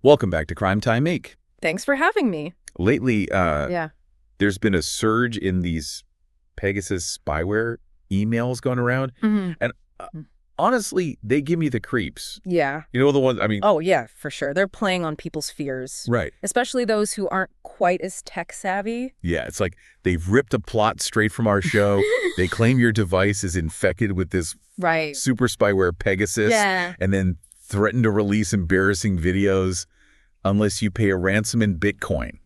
Welcome back to Crime Time Inc. Thanks for having me. Lately, Yeah. there's been a surge in these Pegasus spyware emails going around. hmm And honestly, they give me the creeps. Yeah. You know, the ones, Oh, yeah, for sure. They're playing on people's fears, right. especially those who aren't quite as tech savvy. Yeah, it's like they've ripped a plot straight from our show. They claim your device is infected with this Right. super spyware Pegasus. Yeah. And then threaten to release embarrassing videos unless you pay a ransom in Bitcoin.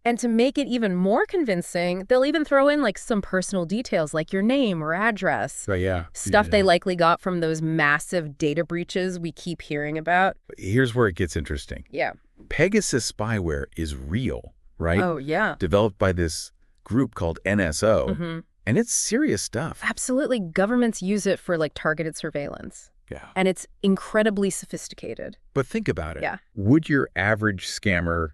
And to make it even more convincing, they'll even throw in like some personal details like your name or address. Right, yeah. Stuff they likely got from those massive data breaches we keep hearing about. Here's where it gets interesting. Yeah. Pegasus spyware is real, right? Oh, yeah. Developed by this group called NSO, and it's serious stuff. Absolutely. Governments use it for like targeted surveillance. Yeah. And it's incredibly sophisticated. But think about it. Yeah. Would your average scammer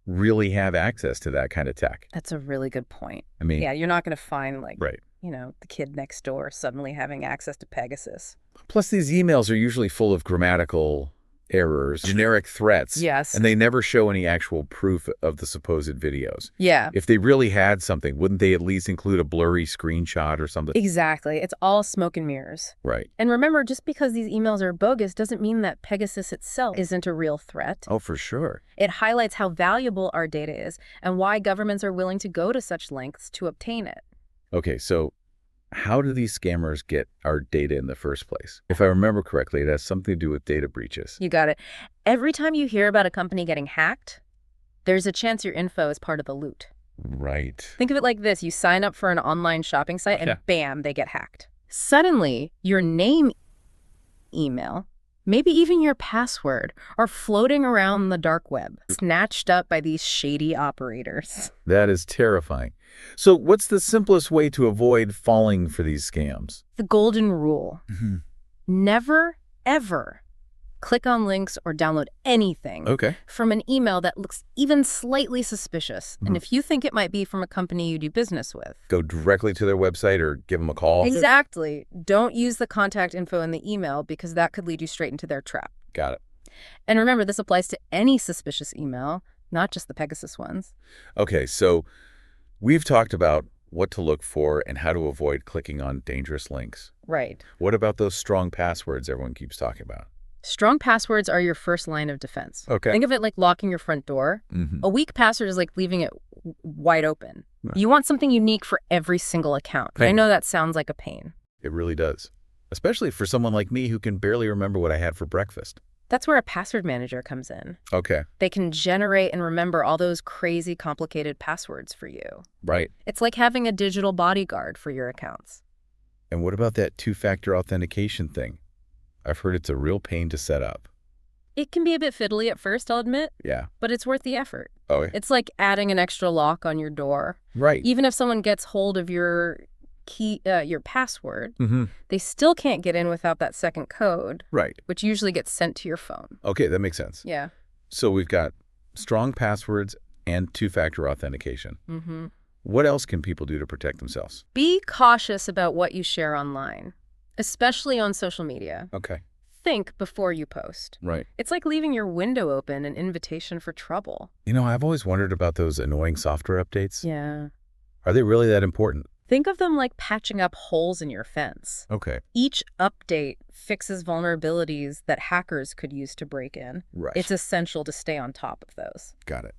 really have access to that kind of tech? That's a really good point. I mean, Yeah, you're not going to find like, right. the kid next door suddenly having access to Pegasus. Plus, these emails are usually full of grammatical errors, generic threats. Yes. And they never show any actual proof of the supposed videos. Yeah. If they really had something, wouldn't they at least include a blurry screenshot or something? Exactly. It's all smoke and mirrors. Right. And remember, just because these emails are bogus doesn't mean that Pegasus itself isn't a real threat. Oh, for sure. It highlights how valuable our data is and why governments are willing to go to such lengths to obtain it. Okay, so how do these scammers get our data in the first place? If I remember correctly, it has something to do with data breaches. You got it. Every time you hear about a company getting hacked, there's a chance your info is part of the loot. Right. Think of it like this. You sign up for an online shopping site and Yeah. bam, they get hacked. Suddenly, your name, email, maybe even your password are floating around the dark web, snatched up by these shady operators. That is terrifying. So what's the simplest way to avoid falling for these scams? The golden rule. Never, ever click on links or download anything Okay. from an email that looks even slightly suspicious. And if you think it might be from a company you do business with. Go directly to their website or give them a call? Exactly. Don't use the contact info in the email because that could lead you straight into their trap. Got it. And remember, this applies to any suspicious email, not just the Pegasus ones. Okay, so we've talked about what to look for and how to avoid clicking on dangerous links. Right. What about those strong passwords everyone keeps talking about? Strong passwords are your first line of defense. Okay. Think of it like locking your front door. A weak password is like leaving it wide open. Right. You want something unique for every single account. I know that sounds like a pain. It really does. Especially for someone like me who can barely remember what I had for breakfast. That's where a password manager comes in. Okay. They can generate and remember all those crazy, complicated passwords for you. Right. It's like having a digital bodyguard for your accounts. And what about that two-factor authentication thing? I've heard it's a real pain to set up. It can be a bit fiddly at first, I'll admit, Yeah. but it's worth the effort. Oh, yeah. It's like adding an extra lock on your door. Right. Even if someone gets hold of your key, your password, Mm-hmm. they still can't get in without that second code, Right. which usually gets sent to your phone. Okay, that makes sense. Yeah. So we've got strong passwords and two-factor authentication. Mm-hmm. What else can people do to protect themselves? Be cautious about what you share online, especially on social media. Okay. Think before you post. Right. It's like leaving your window open, an invitation for trouble. You know, I've always wondered about those annoying software updates. Yeah. Are they really that important? Think of them like patching up holes in your fence. Okay. Each update fixes vulnerabilities that hackers could use to break in. Right. It's essential to stay on top of those. Got it.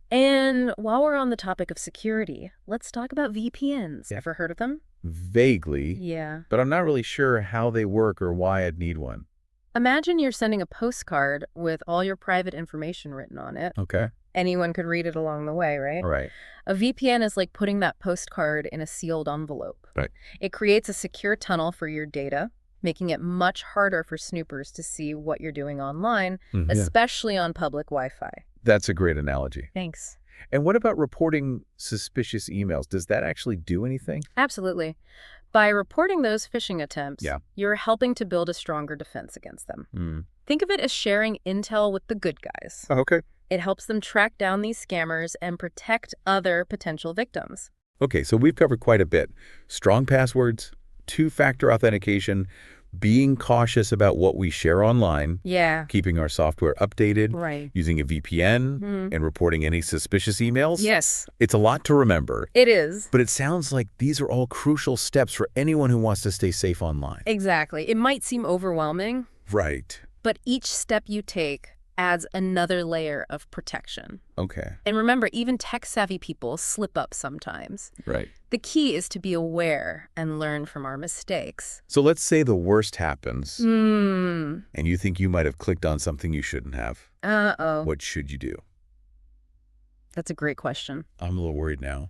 And while we're on the topic of security, let's talk about VPNs. Yeah. Ever heard of them? Vaguely. Yeah. But I'm not really sure how they work or why I'd need one. Imagine you're sending a postcard with all your private information written on it. Okay. Anyone could read it along the way, right? All right. A VPN is like putting that postcard in a sealed envelope. Right. It creates a secure tunnel for your data, making it much harder for snoopers to see what you're doing online, Yeah. especially on public Wi-Fi. That's a great analogy. Thanks. And what about reporting suspicious emails? Does that actually do anything? Absolutely. By reporting those phishing attempts, Yeah. you're helping to build a stronger defense against them. Think of it as sharing intel with the good guys. Okay. It helps them track down these scammers and protect other potential victims. Okay, so we've covered quite a bit. Strong passwords, two-factor authentication, Being cautious about what we share online, Yeah. keeping our software updated, Right. using a VPN, and reporting any suspicious emails. Yes, It's a lot to remember, it is. but it sounds like these are all crucial steps for anyone who wants to stay safe online. Exactly. It might seem overwhelming, Right. but each step you take adds another layer of protection. Okay. And remember, even tech-savvy people slip up sometimes. Right. The key is to be aware and learn from our mistakes. So let's say the worst happens, Hmm. and you think you might have clicked on something you shouldn't have. Uh-oh. What should you do? That's a great question. I'm a little worried now.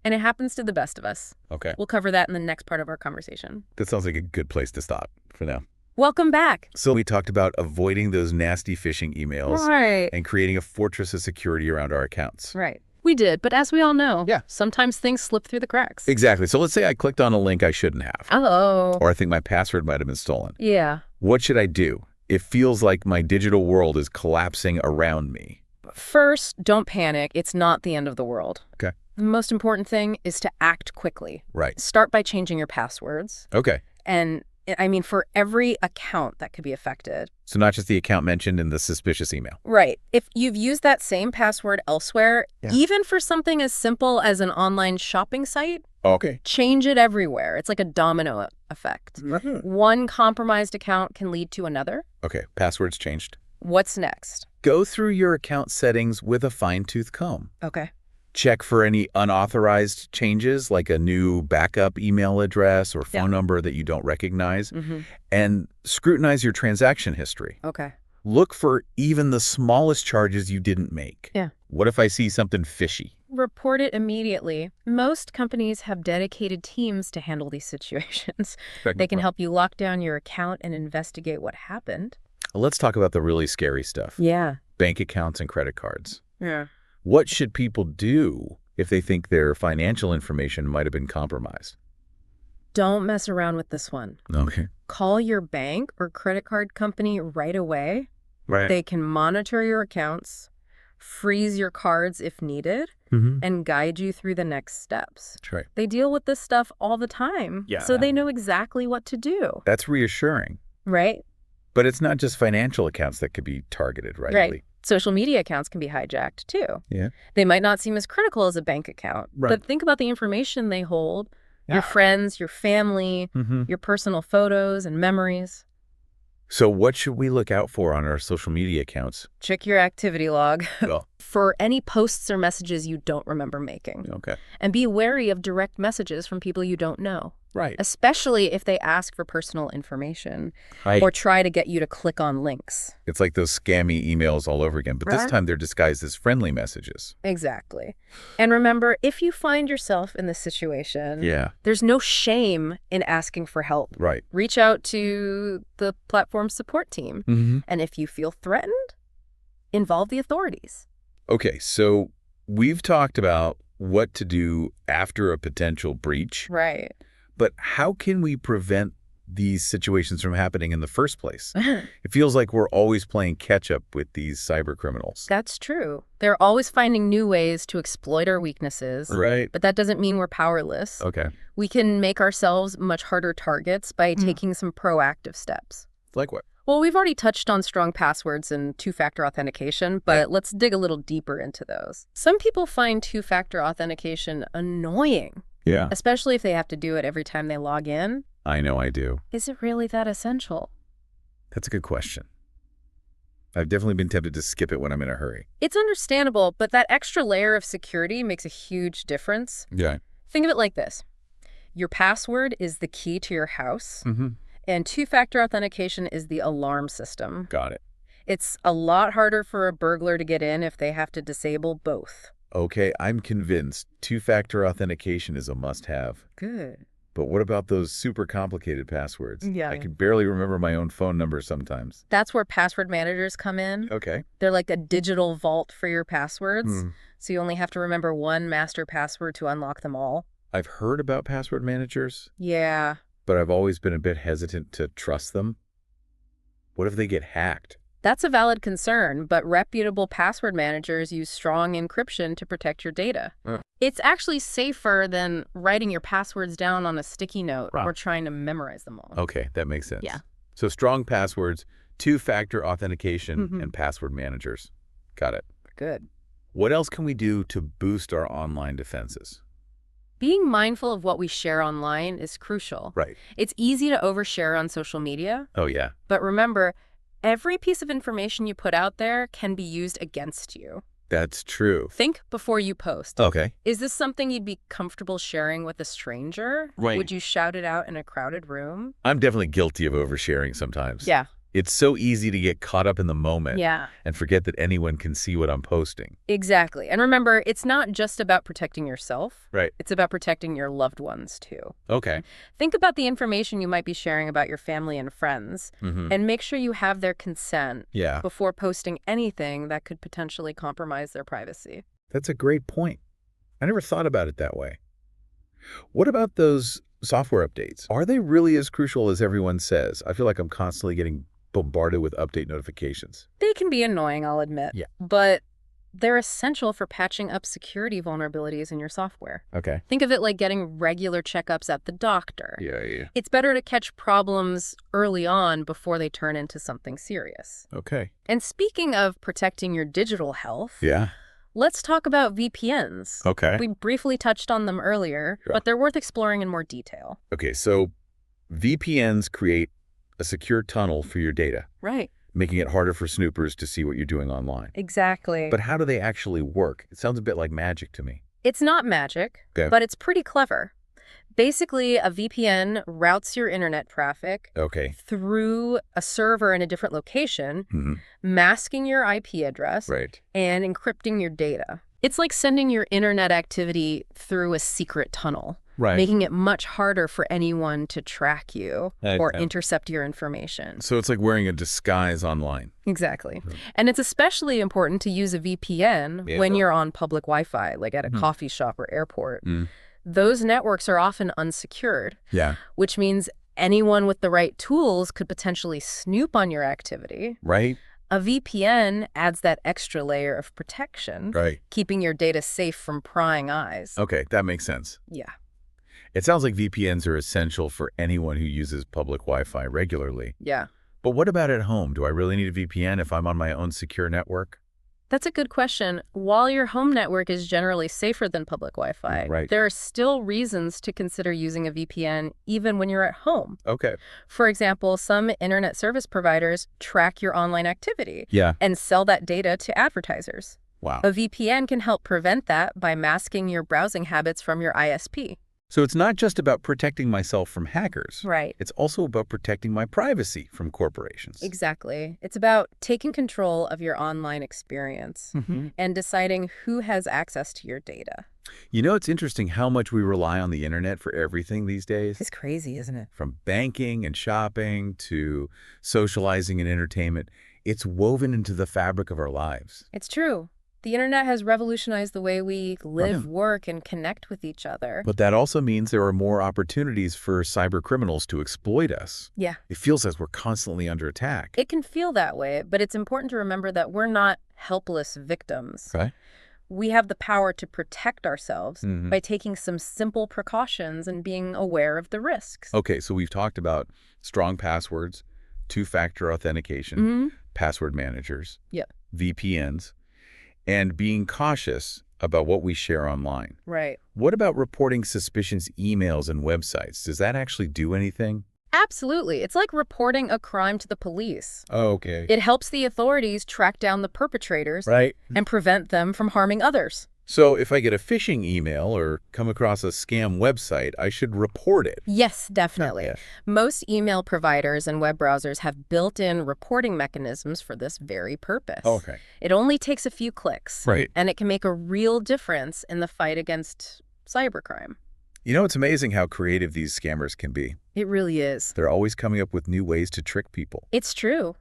And it happens to the best of us. Okay. We'll cover that in the next part of our conversation. That sounds like a good place to stop for now. Welcome back. So we talked about avoiding those nasty phishing emails Right. and creating a fortress of security around our accounts. Right. We did, but as we all know, Yeah. sometimes things slip through the cracks. Exactly. So let's say I clicked on a link I shouldn't have, Uh-oh. or I think my password might have been stolen. Yeah. What should I do? It feels like my digital world is collapsing around me. First, don't panic. It's not the end of the world. Okay. The most important thing is to act quickly. Right. Start by changing your passwords. Okay. And I mean, for every account that could be affected. So not just the account mentioned in the suspicious email. Right. If you've used that same password elsewhere, Yeah. even for something as simple as an online shopping site, Okay. change it everywhere. It's like a domino effect. One compromised account can lead to another. Okay. Passwords changed. What's next? Go through your account settings with a fine-tooth comb. Okay. Check for any unauthorized changes, like a new backup email address or phone number that you don't recognize, and scrutinize your transaction history. Okay. Look for even the smallest charges you didn't make. Yeah. What if I see something fishy? Report it immediately. Most companies have dedicated teams to handle these situations. They can help you lock down your account and investigate what happened. Let's talk about the really scary stuff. Yeah. Bank accounts and credit cards. Yeah. What should people do if they think their financial information might have been compromised? Don't mess around with this one. Okay. Call your bank or credit card company right away. Right. They can monitor your accounts, freeze your cards if needed, and guide you through the next steps. That's right. They deal with this stuff all the time, Yeah. so they know exactly what to do. That's reassuring. Right? But it's not just financial accounts that could be targeted, right? Right. Social media accounts can be hijacked, too. Yeah. They might not seem as critical as a bank account, Right. but think about the information they hold, Yeah. your friends, your family, your personal photos and memories. So what should we look out for on our social media accounts? Check your activity log Oh, for any posts or messages you don't remember making. okay. And be wary of direct messages from people you don't know, Right. especially if they ask for personal information or try to get you to click on links. It's like those scammy emails all over again, but this Right. time they're disguised as friendly messages. Exactly. And remember, if you find yourself in this situation, Yeah. there's no shame in asking for help. Right. Reach out to the platform support team. And if you feel threatened, involve the authorities. Okay, so we've talked about what to do after a potential breach, Right. but how can we prevent these situations from happening in the first place? It feels like we're always playing catch up with these cyber criminals. That's true. They're always finding new ways to exploit our weaknesses. Right. But that doesn't mean we're powerless. Okay. We can make ourselves much harder targets by taking some proactive steps. Like what? Well, we've already touched on strong passwords and two-factor authentication, but let's dig a little deeper into those. Some people find two-factor authentication annoying, Yeah. especially if they have to do it every time they log in. I know I do. Is it really that essential? That's a good question. I've definitely been tempted to skip it when I'm in a hurry. It's understandable, but that extra layer of security makes a huge difference. Yeah. Think of it like this. Your password is the key to your house, Mm-hmm. and two-factor authentication is the alarm system. Got it. It's a lot harder for a burglar to get in if they have to disable both. Okay, I'm convinced two-factor authentication is a must-have. Good. But what about those super complicated passwords? Yeah. I can barely remember my own phone number sometimes. That's where password managers come in. Okay. They're like a digital vault for your passwords, Hmm. so you only have to remember one master password to unlock them all. I've heard about password managers, Yeah. but I've always been a bit hesitant to trust them. What if they get hacked? That's a valid concern, but reputable password managers use strong encryption to protect your data. It's actually safer than writing your passwords down on a sticky note or trying to memorize them all. Okay, that makes sense. Yeah. So strong passwords, two-factor authentication, and password managers. Got it. Good. What else can we do to boost our online defenses? Being mindful of what we share online is crucial. Right. It's easy to overshare on social media, Oh, yeah. but remember, every piece of information you put out there can be used against you. That's true. Think before you post. Okay. Is this something you'd be comfortable sharing with a stranger? Right. Would you shout it out in a crowded room? I'm definitely guilty of oversharing sometimes. Yeah. It's so easy to get caught up in the moment and forget that anyone can see what I'm posting. Exactly. And remember, it's not just about protecting yourself. Right. It's about protecting your loved ones, too. Okay. Think about the information you might be sharing about your family and friends, and make sure you have their consent before posting anything that could potentially compromise their privacy. That's a great point. I never thought about it that way. What about those software updates? Are they really as crucial as everyone says? I feel like I'm constantly getting bombarded with update notifications. They can be annoying, I'll admit. Yeah. But they're essential for patching up security vulnerabilities in your software. Okay. Think of it like getting regular checkups at the doctor. Yeah. It's better to catch problems early on before they turn into something serious. Okay. And speaking of protecting your digital health, Yeah. let's talk about VPNs. Okay. We briefly touched on them earlier, but they're worth exploring in more detail. Okay, so VPNs create a secure tunnel for your data, Right. making it harder for snoopers to see what you're doing online. Exactly. But how do they actually work? It sounds a bit like magic to me. It's not magic, but it's pretty clever. Basically, a VPN routes your internet traffic through a server in a different location, masking your IP address, and encrypting your data. It's like sending your internet activity through a secret tunnel, making it much harder for anyone to track you or intercept your information. So it's like wearing a disguise online. Exactly. And it's especially important to use a VPN when you're on public Wi-Fi, like at a coffee shop or airport. Those networks are often unsecured, which means anyone with the right tools could potentially snoop on your activity. Right. A VPN adds that extra layer of protection, keeping your data safe from prying eyes. Okay, that makes sense. Yeah. It sounds like VPNs are essential for anyone who uses public Wi-Fi regularly. Yeah. But what about at home? Do I really need a VPN if I'm on my own secure network? That's a good question. While your home network is generally safer than public Wi-Fi, there are still reasons to consider using a VPN even when you're at home. Okay. For example, some internet service providers track your online activity and sell that data to advertisers. Wow. A VPN can help prevent that by masking your browsing habits from your ISP. So it's not just about protecting myself from hackers. Right. It's also about protecting my privacy from corporations. Exactly. It's about taking control of your online experience and deciding who has access to your data. You know, it's interesting how much we rely on the internet for everything these days. It's crazy, isn't it? From banking and shopping to socializing and entertainment, it's woven into the fabric of our lives. It's true. The internet has revolutionized the way we live, work, and connect with each other. But that also means there are more opportunities for cyber criminals to exploit us. Yeah. It feels as we're constantly under attack. It can feel that way, but it's important to remember that we're not helpless victims. Okay. We have the power to protect ourselves by taking some simple precautions and being aware of the risks. Okay, so we've talked about strong passwords, two-factor authentication, password managers, VPNs, and being cautious about what we share online. Right. What about reporting suspicious emails and websites? Does that actually do anything? Absolutely. It's like reporting a crime to the police. Oh, okay. It helps the authorities track down the perpetrators and prevent them from harming others. So if I get a phishing email or come across a scam website, I should report it. Yes, definitely. Most email providers and web browsers have built-in reporting mechanisms for this very purpose. Okay. It only takes a few clicks. Right. And it can make a real difference in the fight against cybercrime. You know, it's amazing how creative these scammers can be. It really is. They're always coming up with new ways to trick people. It's true.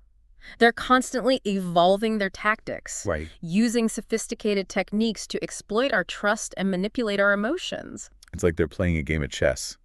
They're constantly evolving their tactics, using sophisticated techniques to exploit our trust and manipulate our emotions. It's like they're playing a game of chess,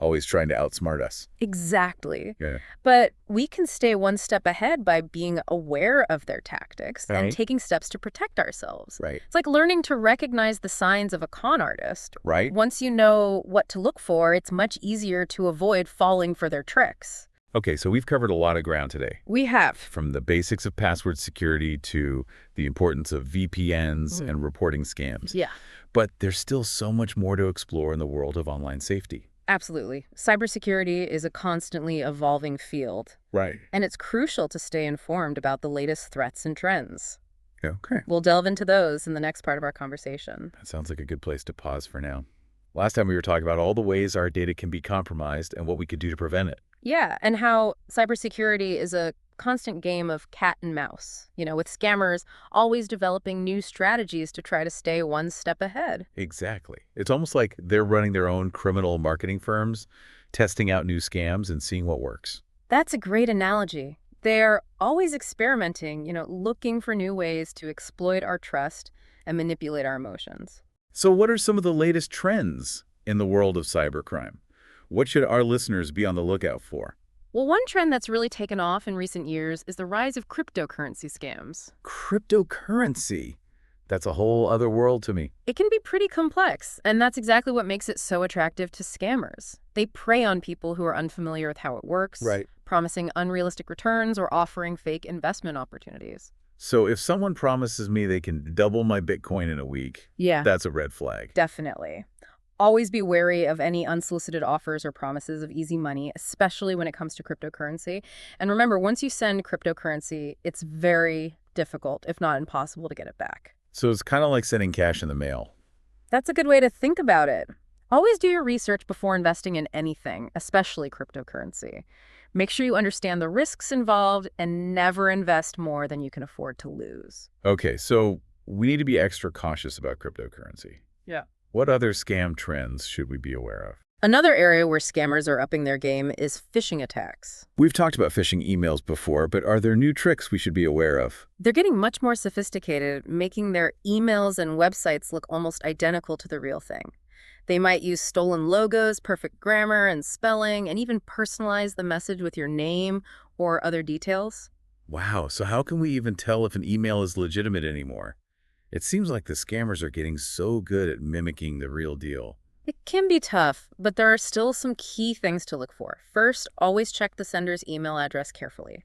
Always trying to outsmart us. Exactly. Yeah. But we can stay one step ahead by being aware of their tactics and Right. taking steps to protect ourselves. Right. It's like learning to recognize the signs of a con artist. Right? Once you know what to look for, it's much easier to avoid falling for their tricks. Okay, so we've covered a lot of ground today. We have. From the basics of password security to the importance of VPNs and reporting scams. Yeah. But there's still so much more to explore in the world of online safety. Absolutely. Cybersecurity is a constantly evolving field, Right. and it's crucial to stay informed about the latest threats and trends. Okay. We'll delve into those in the next part of our conversation. That sounds like a good place to pause for now. Last time we were talking about all the ways our data can be compromised and what we could do to prevent it. Yeah, and how cybersecurity is a constant game of cat and mouse, with scammers always developing new strategies to try to stay one step ahead. Exactly. It's almost like they're running their own criminal marketing firms, testing out new scams and seeing what works. That's a great analogy. They're always experimenting, looking for new ways to exploit our trust and manipulate our emotions. So what are some of the latest trends in the world of cybercrime? What should our listeners be on the lookout for? Well, one trend that's really taken off in recent years is the rise of cryptocurrency scams. Cryptocurrency. That's a whole other world to me. It can be pretty complex, and that's exactly what makes it so attractive to scammers. They prey on people who are unfamiliar with how it works, Right. promising unrealistic returns or offering fake investment opportunities. So if someone promises me they can double my Bitcoin in a week, Yeah, that's a red flag. definitely. Always be wary of any unsolicited offers or promises of easy money, especially when it comes to cryptocurrency. And remember, once you send cryptocurrency, it's very difficult, if not impossible, to get it back. So it's kind of like sending cash in the mail. That's a good way to think about it. Always do your research before investing in anything, especially cryptocurrency. Make sure you understand the risks involved and never invest more than you can afford to lose. Okay, so we need to be extra cautious about cryptocurrency. Yeah. What other scam trends should we be aware of? Another area where scammers are upping their game is phishing attacks. We've talked about phishing emails before, but are there new tricks we should be aware of? They're getting much more sophisticated, making their emails and websites look almost identical to the real thing. They might use stolen logos, perfect grammar and spelling, and even personalize the message with your name or other details. Wow, so how can we even tell if an email is legitimate anymore? It seems like the scammers are getting so good at mimicking the real deal. It can be tough, but there are still some key things to look for. First, always check the sender's email address carefully.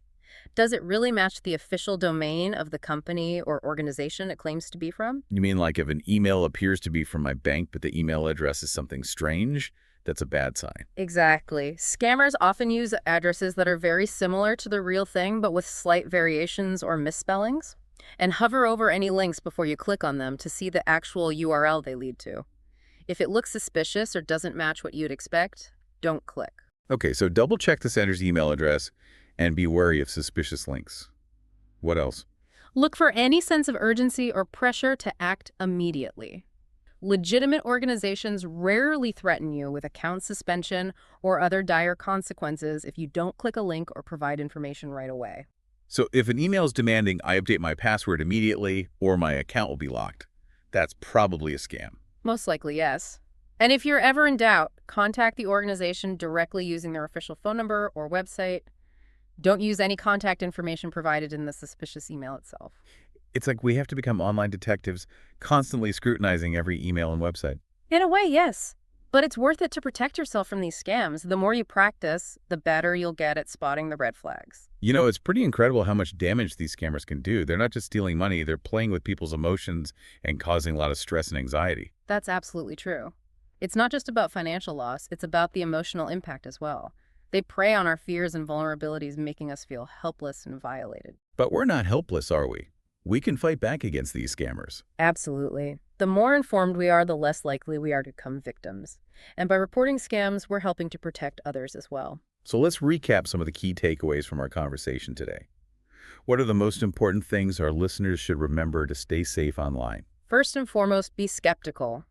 Does it really match the official domain of the company or organization it claims to be from? You mean like if an email appears to be from my bank, but the email address is something strange? That's a bad sign. Exactly. Scammers often use addresses that are very similar to the real thing, but with slight variations or misspellings. And hover over any links before you click on them to see the actual URL they lead to. If it looks suspicious or doesn't match what you'd expect, don't click. Okay, so double check the sender's email address and be wary of suspicious links. What else? Look for any sense of urgency or pressure to act immediately. Legitimate organizations rarely threaten you with account suspension or other dire consequences if you don't click a link or provide information right away. So if an email is demanding I update my password immediately or my account will be locked, that's probably a scam. Most likely, yes. And if you're ever in doubt, contact the organization directly using their official phone number or website. Don't use any contact information provided in the suspicious email itself. It's like we have to become online detectives, constantly scrutinizing every email and website. In a way, yes. But it's worth it to protect yourself from these scams. The more you practice, the better you'll get at spotting the red flags. You know, it's pretty incredible how much damage these scammers can do. They're not just stealing money, they're playing with people's emotions and causing a lot of stress and anxiety. That's absolutely true. It's not just about financial loss, it's about the emotional impact as well. They prey on our fears and vulnerabilities, making us feel helpless and violated. But we're not helpless, are we? We can fight back against these scammers. Absolutely. The more informed we are, the less likely we are to become victims. And by reporting scams, we're helping to protect others as well. So let's recap some of the key takeaways from our conversation today. What are the most important things our listeners should remember to stay safe online? First and foremost, be skeptical.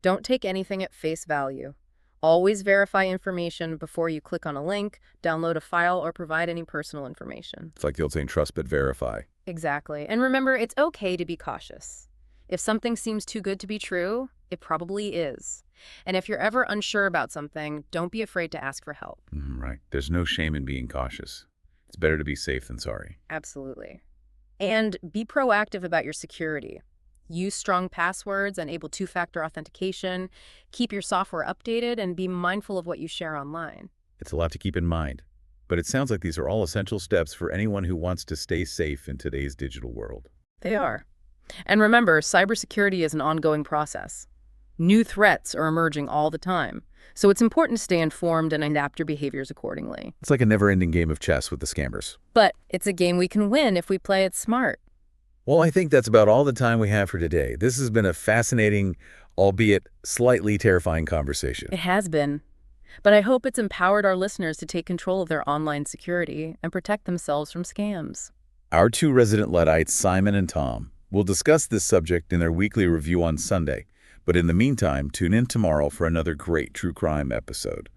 Don't take anything at face value. Always verify information before you click on a link, download a file, or provide any personal information. It's like the old saying, trust but verify. Exactly. And remember, it's okay to be cautious. If something seems too good to be true, it probably is. And if you're ever unsure about something, don't be afraid to ask for help. Right. There's no shame in being cautious. It's better to be safe than sorry. Absolutely. And be proactive about your security. Use strong passwords, enable two-factor authentication, keep your software updated, and be mindful of what you share online. It's a lot to keep in mind, but it sounds like these are all essential steps for anyone who wants to stay safe in today's digital world. They are. And remember, cybersecurity is an ongoing process. New threats are emerging all the time, so it's important to stay informed and adapt your behaviors accordingly. It's like a never-ending game of chess with the scammers. But it's a game we can win if we play it smart. Well, I think that's about all the time we have for today. This has been a fascinating, albeit slightly terrifying conversation. It has been. But I hope it's empowered our listeners to take control of their online security and protect themselves from scams. Our two resident Luddites, Simon and Tom, will discuss this subject in their weekly review on Sunday. But in the meantime, tune in tomorrow for another great true crime episode.